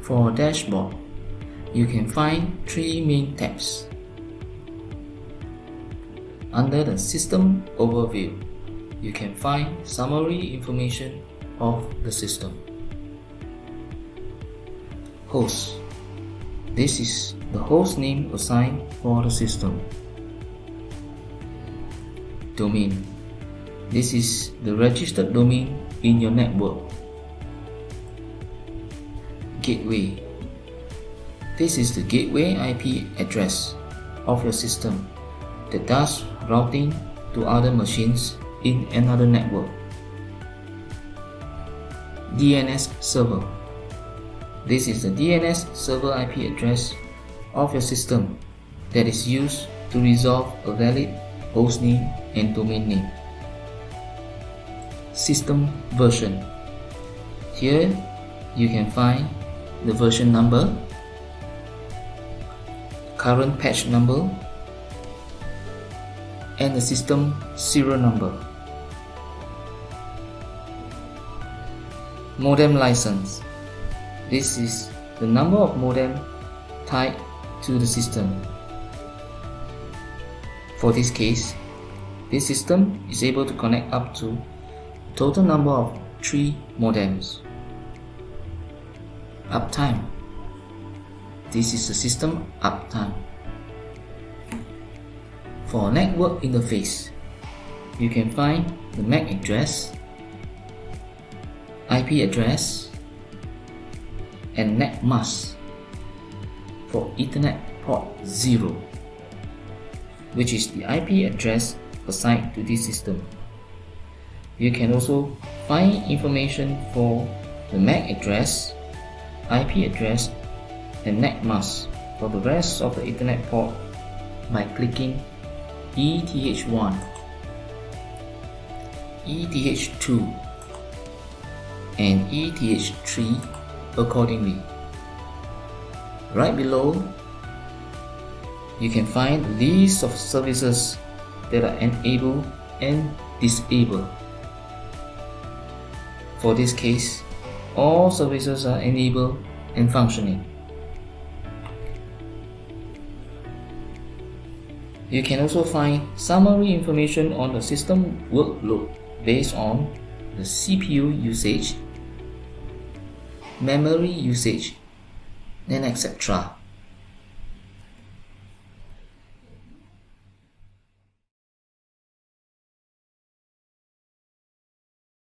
For dashboard, you can find three main tabs. Under the System Overview, you can find summary information of the system. Host. This is the host name assigned for the system. Domain. This is the registered domain in your network. Gateway. This is the gateway IP address of your system that does routing to other machines in another network. DNS server. This is the DNS server IP address of your system that is used to resolve a valid hostname and domain name. System version. Here you can find the version number, current patch number, and the system serial number. Modem license. This is the number of modem tied to the system. For this case, this system is able to connect up to a total number of 3 modems. Uptime. This is the system uptime. For network interface, you can find the MAC address, IP address, and NAT mask for Ethernet port 0, which is the IP address assigned to this system. You can also find information for the MAC address, IP address, and NAT mask for the rest of the Ethernet port by clicking ETH1, ETH2, and ETH3 accordingly. Right below, you can find the list of services that are enabled and disabled. For this case, all services are enabled and functioning. You can also find summary information on the system workload based on the CPU usage, memory usage, and etc.